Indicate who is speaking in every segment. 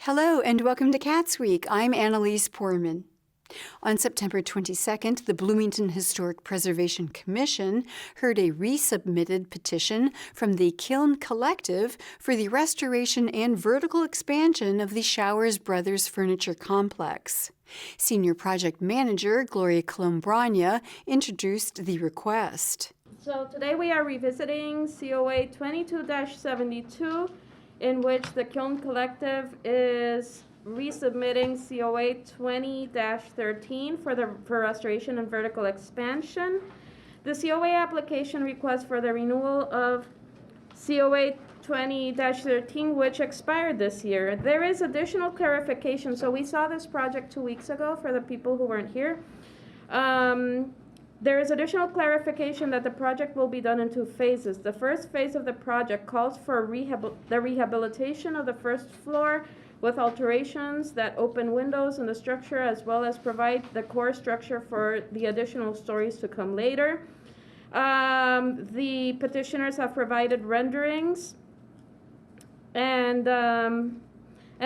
Speaker 1: Hello and welcome to CATSweek. I'm Annalise Poorman. On September 22nd, the Bloomington Historic Preservation Commission heard a resubmitted petition from the Kiln Collective for the restoration and vertical expansion of the Showers Brothers Furniture Complex. Senior Project Manager Gloria Colombrania introduced the request.
Speaker 2: So today we are revisiting COA 22-72, in which the Kiln Collective is resubmitting COA 20-13 for restoration and vertical expansion. The COA application requests for the renewal of COA 20-13, which expired this year. There is additional clarification. So we saw this project 2 weeks ago for the people who weren't here. There is additional clarification that the project will be done in 2 phases. The first phase of the project calls for the rehabilitation of the first floor with alterations that open windows in the structure, as well as provide the core structure for the additional stories to come later. The petitioners have provided renderings, and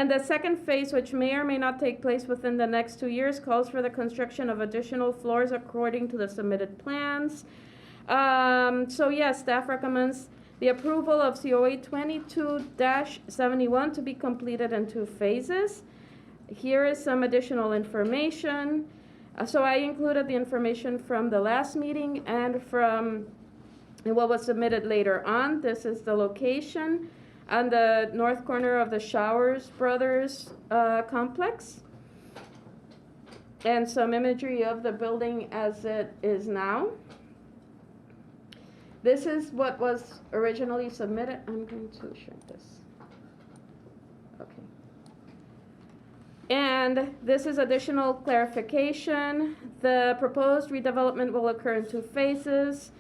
Speaker 2: the second phase, which may or may not take place within the next 2 years, calls for the construction of additional floors according to the submitted plans. So yes, staff recommends the approval of COA 22-71 to be completed in 2 phases. Here is some additional information. So I included the information from the last meeting and from what was submitted later on. This is the location on the north corner of the Showers Brothers complex, and some imagery of the building as it is now. This is what was originally submitted. I'm going to shrink this. Okay. And this is additional clarification. The proposed redevelopment will occur in 2 phases.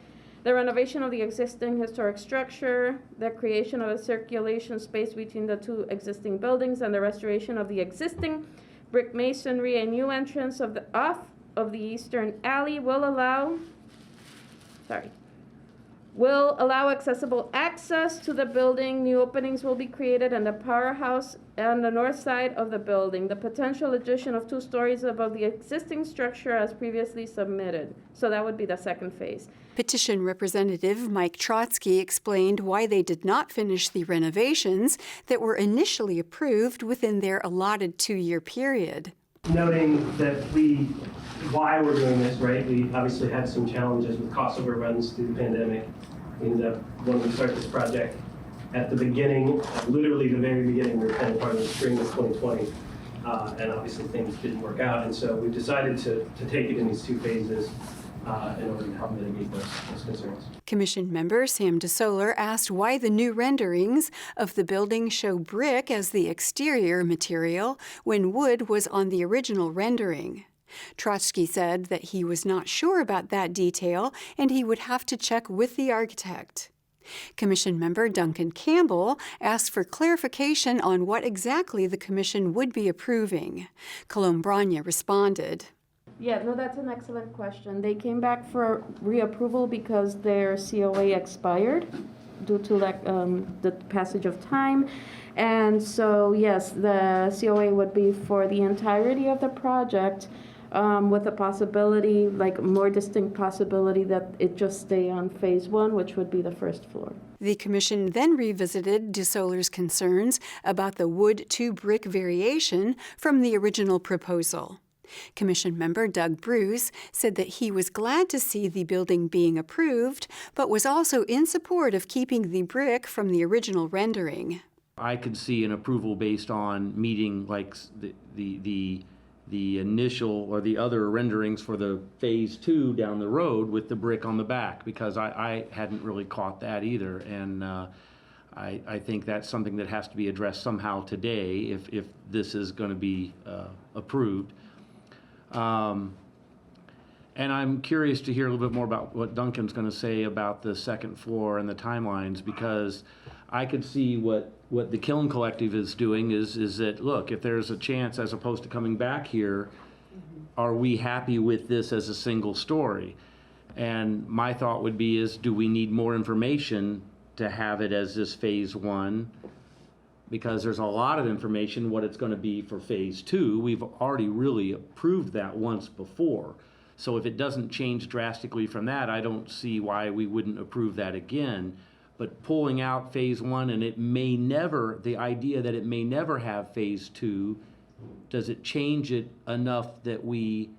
Speaker 2: The renovation of the existing historic structure, the creation of a circulation space between the 2 existing buildings, and the restoration of the existing brick masonry. A new entrance of the eastern alley will allow accessible access to the building. New openings will be created in the powerhouse on the north side of the building. The potential addition of 2 stories above the existing structure as previously submitted. So that would be the second phase.
Speaker 1: Petition Representative Mike Trotsky explained why they did not finish the renovations that were initially approved within their allotted 2-year period.
Speaker 3: Noting that why we're doing this, right? We obviously had some challenges with cost overruns through the pandemic. We ended up wanting to start this project at the beginning, literally the very beginning. We were kind of part of the spring of 2020, and obviously things didn't work out. And so we decided to take it in these 2 phases in order to help mitigate those concerns.
Speaker 1: Commission member Sam DeSoler asked why the new renderings of the building show brick as the exterior material when wood was on the original rendering. Trotsky said that he was not sure about that detail and he would have to check with the architect. Commission member Duncan Campbell asked for clarification on what exactly the commission would be approving. Colombrania responded.
Speaker 2: Yeah, no, that's an excellent question. They came back for reapproval because their COA expired due to the passage of time. And so, yes, the COA would be for the entirety of the project, with a possibility, more distinct possibility, that it just stay on phase 1, which would be the first floor.
Speaker 1: The commission then revisited DeSoler's concerns about the wood to brick variation from the original proposal. Commission member Doug Bruce said that he was glad to see the building being approved, but was also in support of keeping the brick from the original rendering.
Speaker 4: I could see an approval based on meeting the initial or the other renderings for the phase 2 down the road with the brick on the back, because I hadn't really caught that either. And I think that's something that has to be addressed somehow today if this is going to be approved. And I'm curious to hear a little bit more about what Duncan's going to say about the second floor and the timelines, because I could see what the Kiln Collective is doing is that, look, if there's a chance, as opposed to coming back here, are we happy with this as a single story? And my thought would be do we need more information to have it as this phase 1 because there's a lot of information what it's going to be for phase 2. We've already really approved that once before. So if it doesn't change drastically from that, I don't see why we wouldn't approve that again. But pulling out phase 1 and it may never, the idea that it may never have phase 2, does it change it enough that we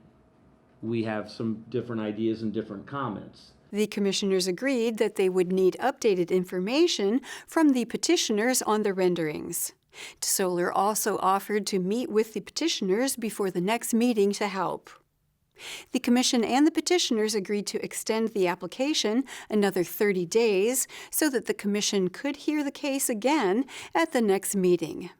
Speaker 4: have some different ideas and different comments?
Speaker 1: The commissioners agreed that they would need updated information from the petitioners on the renderings. DeSoler also offered to meet with the petitioners before the next meeting to help. The Commission and the petitioners agreed to extend the application another 30 days so that the Commission could hear the case again at the next meeting.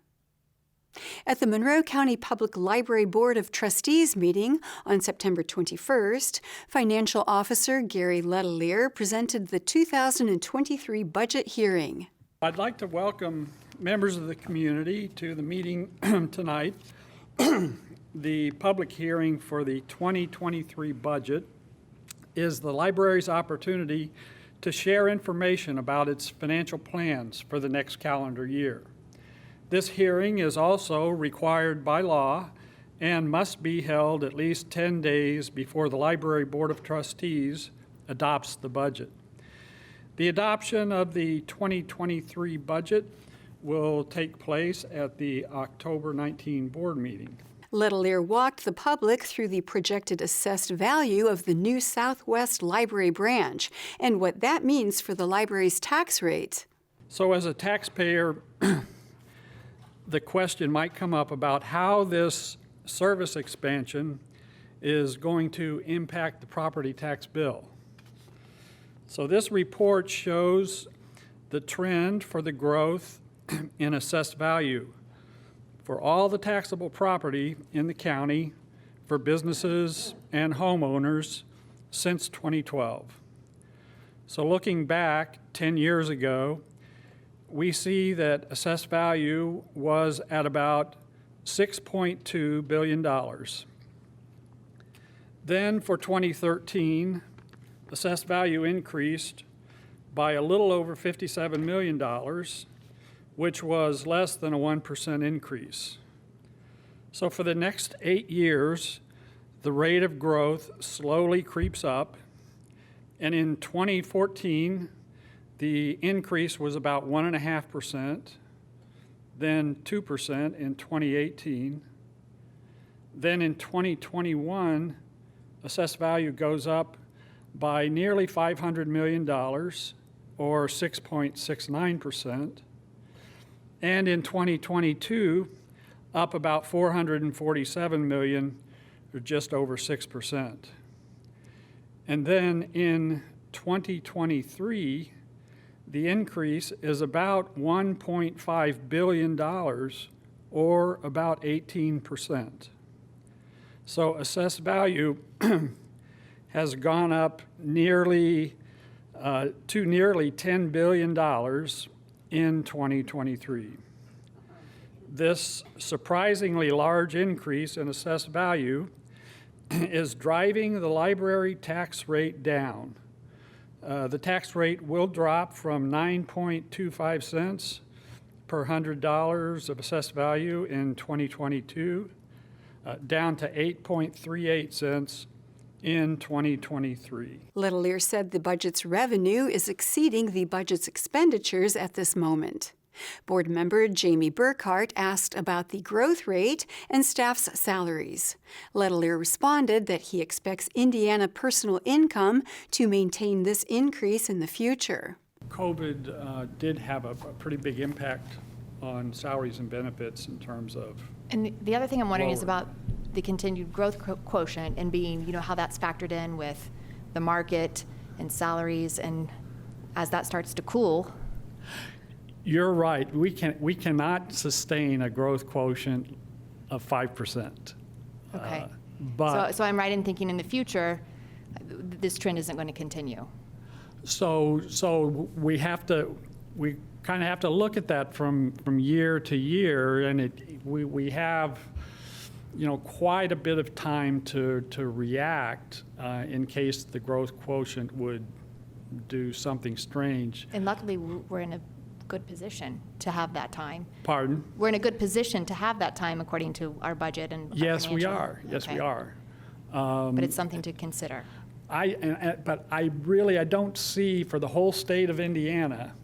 Speaker 1: At the Monroe County Public Library Board of Trustees meeting on September 21st, Financial Officer Gary Letelier presented the 2023 budget hearing.
Speaker 5: I'd like to welcome members of the community to the meeting tonight. The public hearing for the 2023 budget is the library's opportunity to share information about its financial plans for the next calendar year. This hearing is also required by law and must be held at least 10 days before the Library Board of Trustees adopts the budget. The adoption of the 2023 budget will take place at the October 19 board meeting.
Speaker 1: Letelier walked the public through the projected assessed value of the new Southwest Library branch and what that means for the library's tax rate.
Speaker 5: So as a taxpayer, the question might come up about how this service expansion is going to impact the property tax bill. So this report shows the trend for the growth in assessed value for all the taxable property in the county for businesses and homeowners since 2012. So looking back 10 years ago, we see that assessed value was at about $6.2 billion. Then for 2013, assessed value increased by a little over $57 million, which was less than a 1% increase. So for the next 8 years, the rate of growth slowly creeps up, and in 2014, the increase was about 1.5%, then 2% in 2018. Then in 2021, assessed value goes up by nearly $500 million, or 6.69%. And in 2022, up about $447 million, or just over 6%. And then in 2023, the increase is about $1.5 billion, or about 18%. So assessed value has gone up to nearly $10 billion in 2023. This surprisingly large increase in assessed value is driving the library tax rate down. The tax rate will drop from 9.25 cents per $100 of assessed value in 2022 down to 8.38 cents in 2023.
Speaker 1: Letelier said the budget's revenue is exceeding the budget's expenditures at this moment. Board member Jamie Burkhart asked about the growth rate and staff's salaries. Letelier responded that he expects Indiana personal income to maintain this increase in the future.
Speaker 5: COVID did have a pretty big impact on salaries and benefits in terms of.
Speaker 6: And the other thing I'm wondering is
Speaker 5: lower.
Speaker 6: about the continued growth quotient and being, how that's factored in with the market and salaries, and as that starts to cool.
Speaker 5: You're right. We cannot sustain a growth quotient of 5%.
Speaker 6: Okay.
Speaker 5: But
Speaker 6: So I'm right in thinking in the future, this trend isn't going to continue.
Speaker 5: so we kind of have to look at that from year to year, and we have quite a bit of time to react in case the growth quotient would do something strange.
Speaker 6: And luckily, we're in a good position to have that time.
Speaker 5: Pardon?
Speaker 6: We're in a good position to have that time according to our budget and our
Speaker 5: Yes, we
Speaker 6: financial-
Speaker 5: are. Yes, we
Speaker 6: Okay.
Speaker 5: are.
Speaker 6: But it's something to consider.
Speaker 5: But I don't see, for the whole state of Indiana,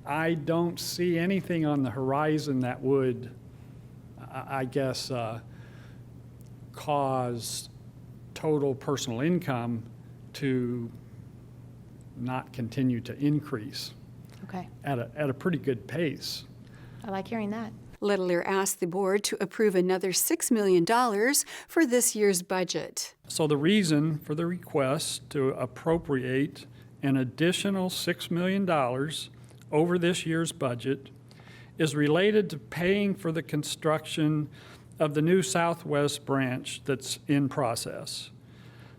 Speaker 5: I don't see anything on the horizon that would, I guess, cause total personal income to not continue to increase
Speaker 6: Okay.
Speaker 5: at a pretty good pace.
Speaker 6: I like hearing that.
Speaker 1: Littler asked the board to approve another $6 million for this year's budget.
Speaker 5: So the reason for the request to appropriate an additional $6 million over this year's budget is related to paying for the construction of the new Southwest branch that's in process.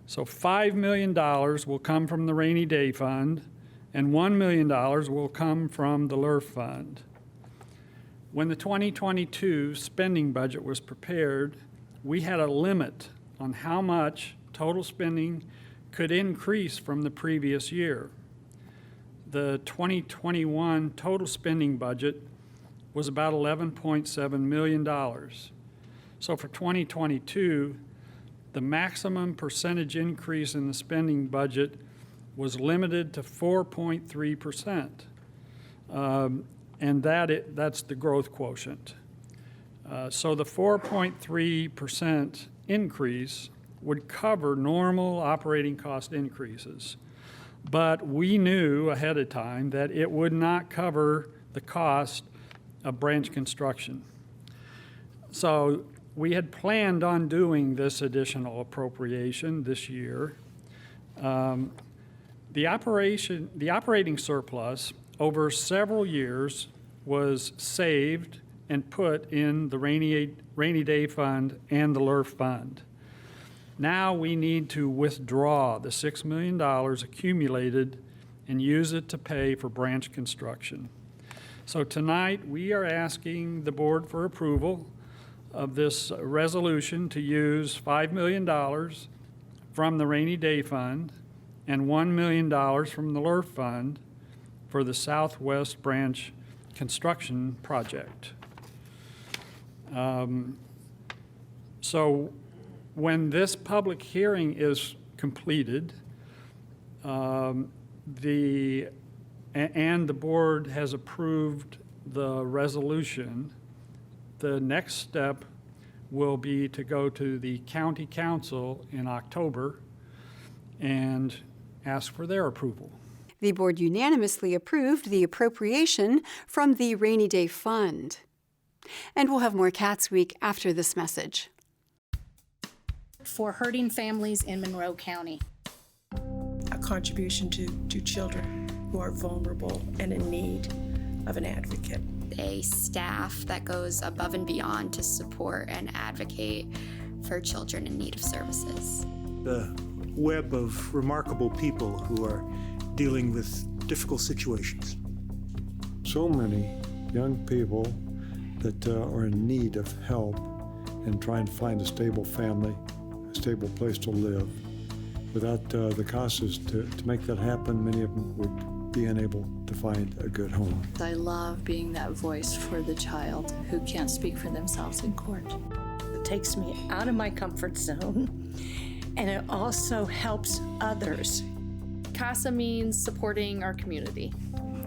Speaker 5: So $5 million will come from the rainy day fund, and $1 million will come from the LRF fund. When the 2022 spending budget was prepared, we had a limit on how much total spending could increase from the previous year. The 2021 total spending budget was about $11.7 million. So for 2022, the maximum percentage increase in the spending budget was limited to 4.3%. And that's the growth quotient. So the 4.3% increase would cover normal operating cost increases. But we knew ahead of time that it would not cover the cost of branch construction. So we had planned on doing this additional appropriation this year. The operating surplus over several years was saved and put in the rainy day fund and the LRF fund. Now we need to withdraw the $6 million accumulated and use it to pay for branch construction. So tonight we are asking the board for approval of this resolution to use $5 million from the rainy day fund and $1 million from the LRF fund for the Southwest branch construction project. So when this public hearing is completed, and the board has approved the resolution, the next step will be to go to the county council in October and ask for their approval.
Speaker 1: The board unanimously approved the appropriation from the Rainy Day Fund. And we'll have more CATSweek after this message.
Speaker 7: For hurting families in Monroe County.
Speaker 8: A contribution to children who are vulnerable and in need of an advocate.
Speaker 9: A staff that goes above and beyond to support and advocate for children in need of services.
Speaker 10: The web of remarkable people who are dealing with difficult situations.
Speaker 11: So many young people that are in need of help and trying to find a stable family, a stable place to live. Without the CASAs to make that happen, many of them would be unable to find a good home.
Speaker 12: I love being that voice for the child who can't speak for themselves in court.
Speaker 13: It takes me out of my comfort zone, and it also helps others.
Speaker 14: CASA means supporting our community.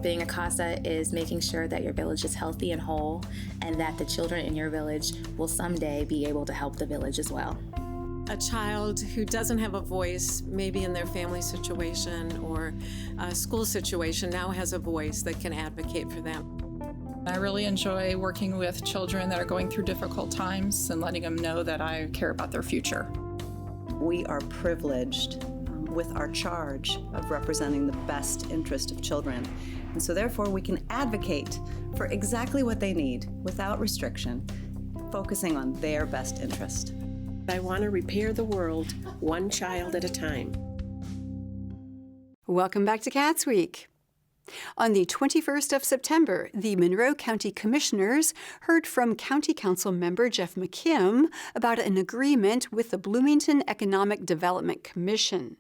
Speaker 15: Being a CASA is making sure that your village is healthy and whole, and that the children in your village will someday be able to help the village as well.
Speaker 16: A child who doesn't have a voice, maybe in their family situation or a school situation, now has a voice that can advocate for them.
Speaker 14: I really enjoy working with children that are going through difficult times and letting them know that I care about their future.
Speaker 17: We are privileged with our charge of representing the best interest of children. And so therefore we can advocate for exactly what they need without restriction, focusing on their best interest.
Speaker 8: I want to repair the world one child at a time.
Speaker 1: Welcome back to CATSweek. On the 21st of September, the Monroe County Commissioners heard from County Council member Jeff McKim about an agreement with the Bloomington Economic Development Commission.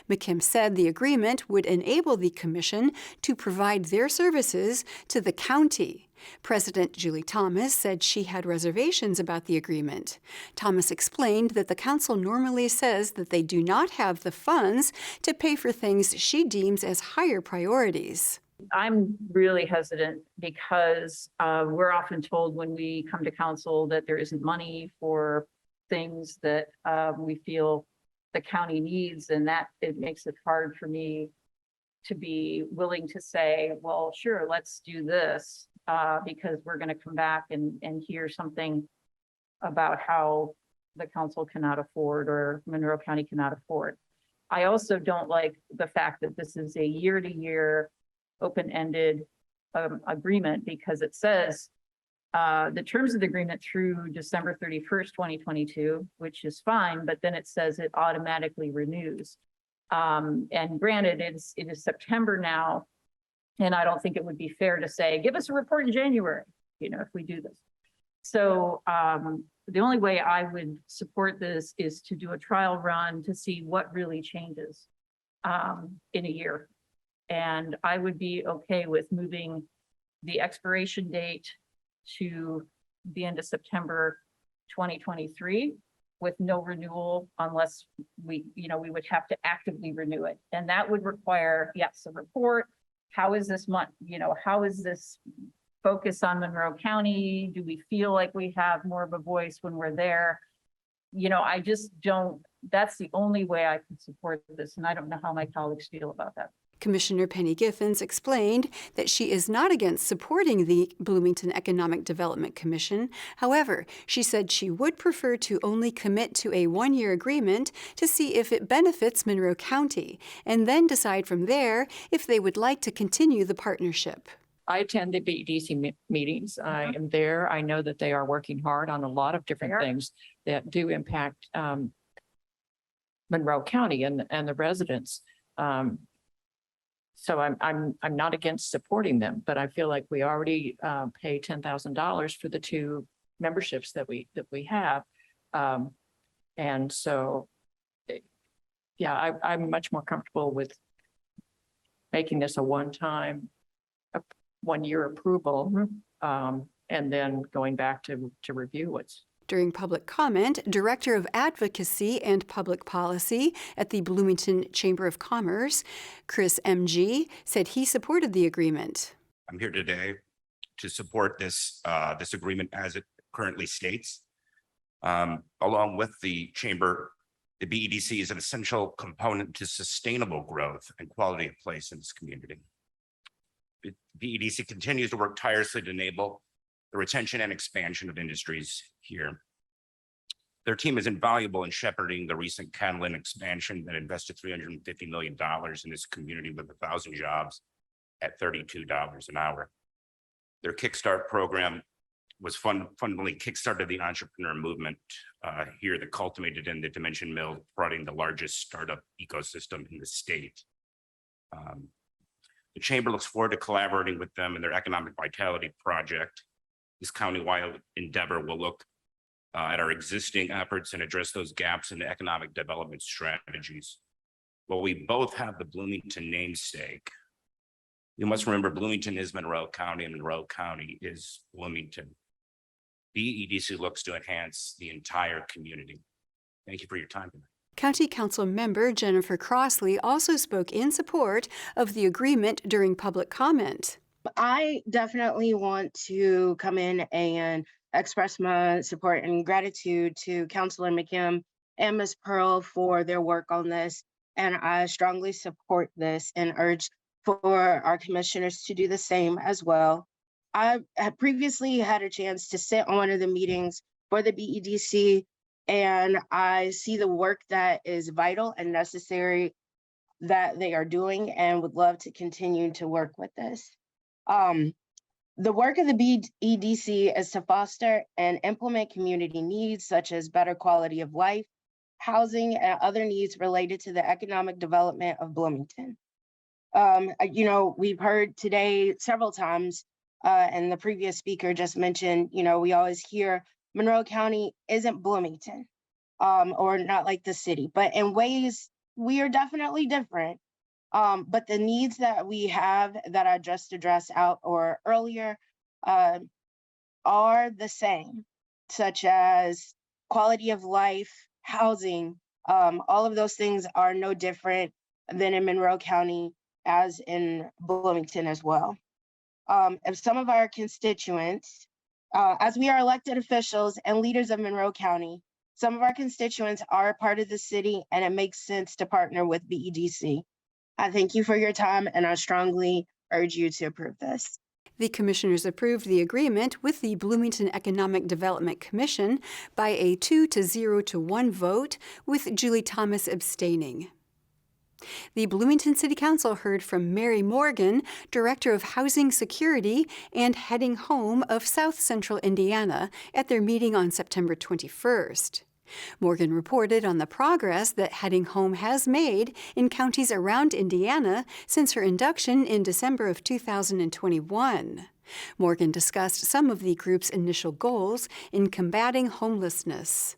Speaker 1: McKim said the agreement would enable the commission to provide their services to the county. President Julie Thomas said she had reservations about the agreement. Thomas explained that the council normally says that they do not have the funds to pay for things she deems as higher priorities.
Speaker 18: I'm really hesitant because we're often told when we come to council that there isn't money for things that we feel the county needs, and that it makes it hard for me to be willing to say, well, sure, let's do this. Because we're going to come back and hear something about how the council cannot afford or Monroe County cannot afford. I also don't like the fact that this is a year-to-year open-ended agreement, because it says the terms of the agreement through December 31st, 2022, which is fine, but then it says it automatically renews. And granted, it is September now. And I don't think it would be fair to say, give us a report in January, if we do this. So the only way I would support this is to do a trial run to see what really changes in a year. And I would be okay with moving the expiration date to the end of September 2023 with no renewal unless we would have to actively renew it. And that would require, yes, a report. How is this month? How is this focus on Monroe County? Do we feel like we have more of a voice when we're there? I just don't, that's the only way I can support this. And I don't know how my colleagues feel about that.
Speaker 1: Commissioner Penny Giffens explained that she is not against supporting the Bloomington Economic Development Commission. However, she said she would prefer to only commit to a one-year agreement to see if it benefits Monroe County, and then decide from there if they would like to continue the partnership.
Speaker 19: I attend the BEDC meetings. I am there. I know that they are working hard on a lot of different things that do impact Monroe County and the residents. So I'm not against supporting them, but I feel like we already pay $10,000 for the two memberships that we have, and so yeah, I'm much more comfortable with making this a one-year approval, and then going back to review what's.
Speaker 1: During public comment, Director of Advocacy and Public Policy at the Bloomington Chamber of Commerce, Chris M.G., said he supported the agreement.
Speaker 20: I'm here today to support this agreement as it currently states. Along with the Chamber, the BEDC is an essential component to sustainable growth and quality of place in this community. The BEDC continues to work tirelessly to enable the retention and expansion of industries here. Their team is invaluable in shepherding the recent Catalan expansion that invested $350 million in this community with 1,000 jobs at $32 an hour. Their Kickstart program was fundamentally kickstarted the entrepreneur movement here that culminated in the Dimension Mill, providing the largest startup ecosystem in the state. The Chamber looks forward to collaborating with them in their economic vitality project. This countywide endeavor will look at our existing efforts and address those gaps in the economic development strategies. While we both have the Bloomington namesake, you must remember Bloomington is Monroe County and Monroe County is Bloomington. BEDC looks to enhance the entire community. Thank you for your time tonight.
Speaker 1: County Council member Jennifer Crossley also spoke in support of the agreement during public comment.
Speaker 21: I definitely want to come in and express my support and gratitude to Councilor McKim and Ms. Pearl for their work on this. And I strongly support this and urge for our commissioners to do the same as well. I had previously had a chance to sit on one of the meetings for the BEDC, and I see the work that is vital and necessary that they are doing and would love to continue to work with this. The work of the BEDC is to foster and implement community needs such as better quality of life, housing, and other needs related to the economic development of Bloomington. We've heard today several times, and the previous speaker just mentioned, we always hear Monroe County isn't Bloomington, or not like the city, but in ways we are definitely different. But the needs that we have that I just addressed out or earlier are the same, such as quality of life, housing. All of those things are no different than in Monroe County as in Bloomington as well. If some of our constituents, as we are elected officials and leaders of Monroe County, some of our constituents are a part of the city, and it makes sense to partner with BEDC. I thank you for your time, and I strongly urge you to approve this.
Speaker 1: The commissioners approved the agreement with the Bloomington Economic Development Commission by a 2-0-1 vote, with Julie Thomas abstaining. The Bloomington City Council heard from Mary Morgan, Director of Housing Security and Heading Home of South Central Indiana, at their meeting on September 21st. Morgan reported on the progress that Heading Home has made in counties around Indiana since her induction in December of 2021. Morgan discussed some of the group's initial goals in combating homelessness.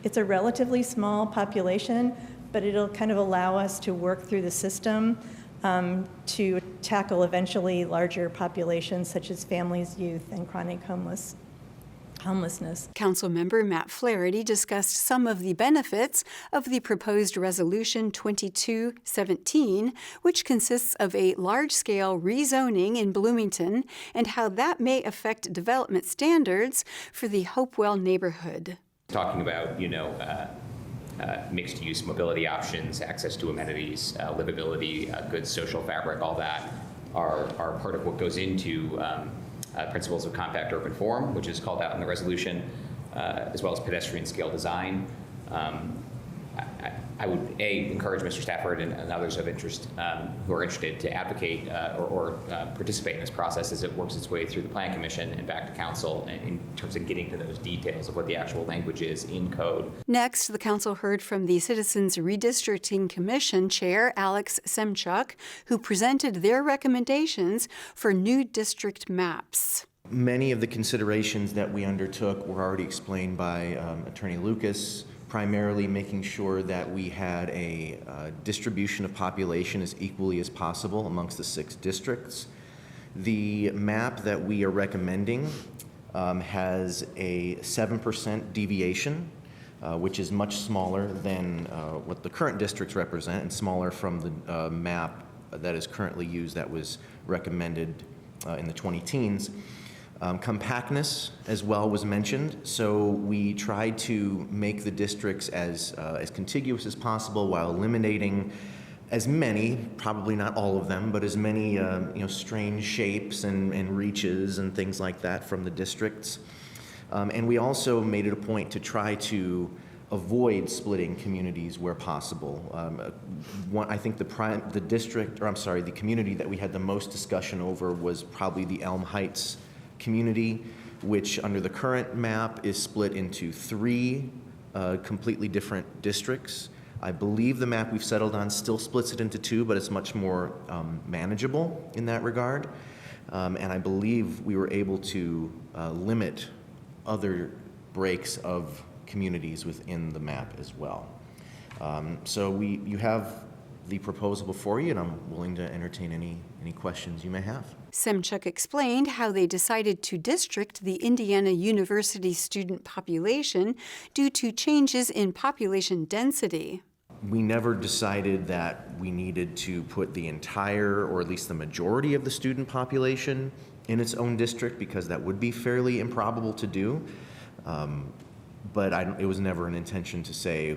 Speaker 3: It's a relatively small population, but it'll kind of allow us to work through the system to tackle eventually larger populations such as families, youth, and chronic homelessness.
Speaker 1: Councilmember Matt Flaherty discussed some of the benefits of the proposed Resolution 2217, which consists of a large-scale rezoning in Bloomington, and how that may affect development standards for the Hopewell neighborhood.
Speaker 22: Talking about, mixed-use mobility options, access to amenities, livability, good social fabric, all that are part of what goes into principles of compact urban form, which is called out in the resolution, as well as pedestrian scale design. I would encourage Mr. Stafford and others of interest who are interested to advocate or participate in this process as it works its way through the Plan Commission and back to Council in terms of getting to those details of what the actual language is in code.
Speaker 1: Next, the Council heard from the Citizens Redistricting Commission Chair Alex Semchuk, who presented their recommendations for new district maps.
Speaker 23: Many of the considerations that we undertook were already explained by Attorney Lucas, primarily making sure that we had a distribution of population as equally as possible amongst the 6 districts. The map that we are recommending has a 7% deviation, which is much smaller than what the current districts represent and smaller from the map that is currently used that was recommended in the 20-teens. Compactness as well was mentioned, so we tried to make the districts as contiguous as possible while eliminating as many, probably not all of them, but as many strange shapes and reaches and things like that from the districts. And we also made it a point to try to avoid splitting communities where possible. I think the community that we had the most discussion over was probably the Elm Heights community, which under the current map is split into 3 completely different districts. I believe the map we've settled on still splits it into 2, but it's much more manageable in that regard. And I believe we were able to limit other breaks of communities within the map as well. So you have the proposal before you, and I'm willing to entertain any questions you may have.
Speaker 1: Semchuk explained how they decided to district the Indiana University student population due to changes in population density.
Speaker 23: We never decided that we needed to put the entire, or at least the majority of the student population in its own district, because that would be fairly improbable to do. But it was never an intention to say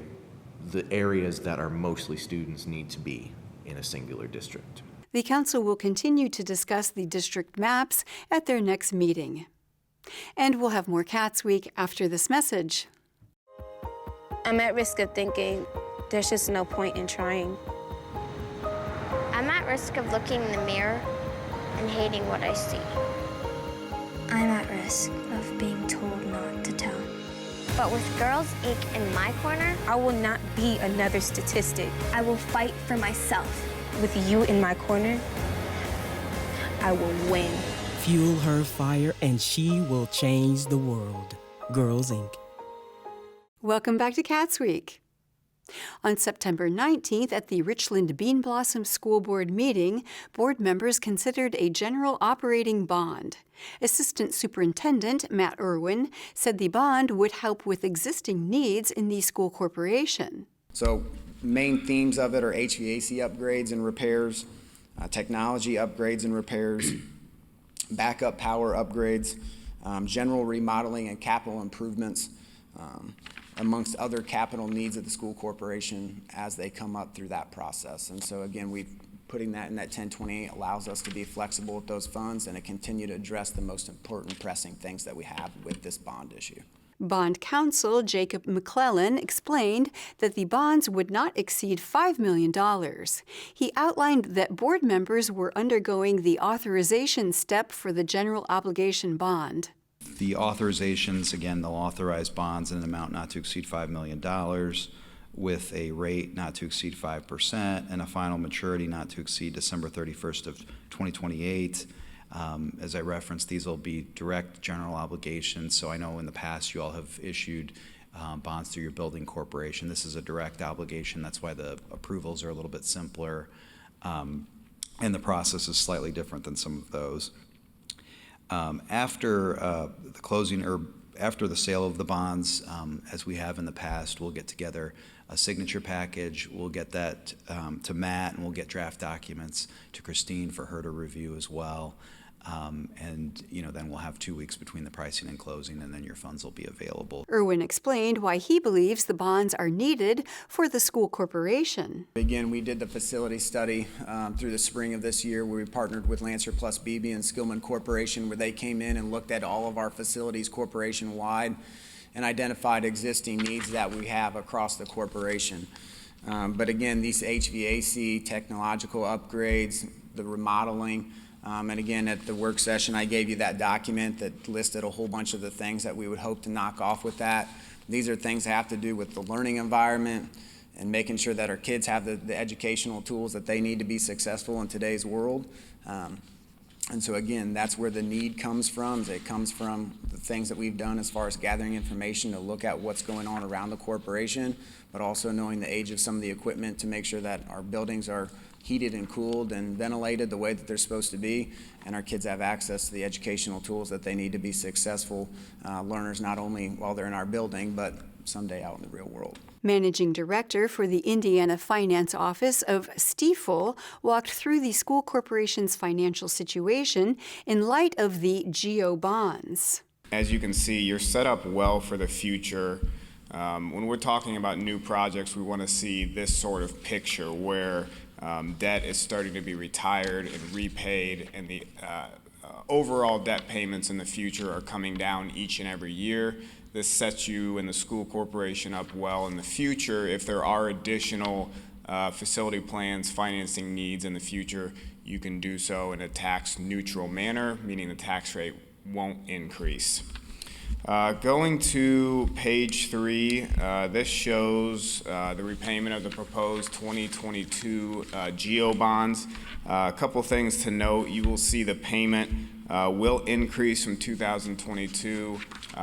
Speaker 23: the areas that are mostly students need to be in a singular district.
Speaker 1: The Council will continue to discuss the district maps at their next meeting. And we'll have more CATSweek after this message.
Speaker 24: I'm at risk of thinking there's just no point in trying.
Speaker 25: I'm at risk of looking in the mirror and hating what I see.
Speaker 26: I'm at risk of being told not to tell.
Speaker 25: But with Girls Inc. in my corner,
Speaker 24: I will not be another statistic.
Speaker 26: I will fight for myself.
Speaker 24: with you in my corner, I will win.
Speaker 2: Fuel her fire and she will change the world. Girls Inc.
Speaker 1: Welcome back to CATSweek. On September 19th at the Richland Bean Blossom School Board meeting, board members considered a general operating bond. Assistant Superintendent Matt Irwin said the bond would help with existing needs in the school corporation.
Speaker 4: So main themes of it are HVAC upgrades and repairs, technology upgrades and repairs, backup power upgrades, general remodeling and capital improvements, amongst other capital needs of the school corporation as they come up through that process. And so again, putting that in that 1028 allows us to be flexible with those funds and to continue to address the most important pressing things that we have with this bond issue.
Speaker 1: Bond counsel Jacob McClellan explained that the bonds would not exceed $5 million. He outlined that board members were undergoing the authorization step for the general obligation bond.
Speaker 5: The authorizations, again, they'll authorize bonds in an amount not to exceed $5 million with a rate not to exceed 5% and a final maturity not to exceed December 31st of 2028. As I referenced, these will be direct general obligations. So I know in the past you all have issued bonds through your building corporation. This is a direct obligation. That's why the approvals are a little bit simpler. And the process is slightly different than some of those. After the closing or after the sale of the bonds, as we have in the past, we'll get together a signature package. We'll get that to Matt, and we'll get draft documents to Christine for her to review as well. And then we'll have 2 weeks between the pricing and closing, and then your funds will be available.
Speaker 1: Irwin explained why he believes the bonds are needed for the school corporation.
Speaker 4: Again, we did the facility study through the spring of this year where we partnered with Lancer Plus BB and Skillman Corporation, where they came in and looked at all of our facilities corporation-wide and identified existing needs that we have across the corporation. But again, these HVAC, technological upgrades, the remodeling, and again, at the work session, I gave you that document that listed a whole bunch of the things that we would hope to knock off with that. These are things that have to do with the learning environment and making sure that our kids have the educational tools that they need to be successful in today's world. And so again, that's where the need comes from. It comes from the things that we've done as far as gathering information to look at what's going on around the corporation, but also knowing the age of some of the equipment to make sure that our buildings are heated and cooled and ventilated the way that they're supposed to be, and our kids have access to the educational tools that they need to be successful learners, not only while they're in our building, but someday out in the real world.
Speaker 1: Managing Director for the Indiana Finance Office of Stiefel walked through the school corporation's financial situation in light of the GO bonds.
Speaker 6: As you can see, you're set up well for the future. When we're talking about new projects, we want to see this sort of picture where debt is starting to be retired and repaid, and the overall debt payments in the future are coming down each and every year. This sets you and the school corporation up well in the future. If there are additional facility plans, financing needs in the future, you can do so in a tax-neutral manner, meaning the tax rate won't increase. Going to page 3, this shows the repayment of the proposed 2022 GO bonds. A couple things to note. You will see the payment will increase from 2022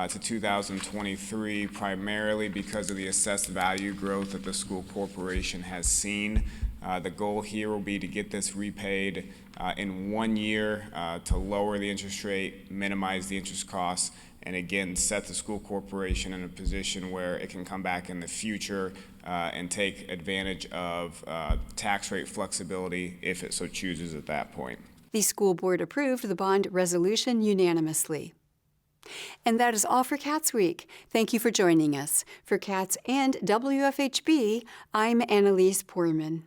Speaker 6: to 2023, primarily because of the assessed value growth that the school corporation has seen. The goal here will be to get this repaid in 1 year to lower the interest rate, minimize the interest costs, and again, set the school corporation in a position where it can come back in the future and take advantage of tax rate flexibility if it so chooses at that point.
Speaker 1: The school board approved the bond resolution unanimously. And that is all for CATSweek. Thank you for joining us. For CATS and WFHB, I'm Annalise Poorman.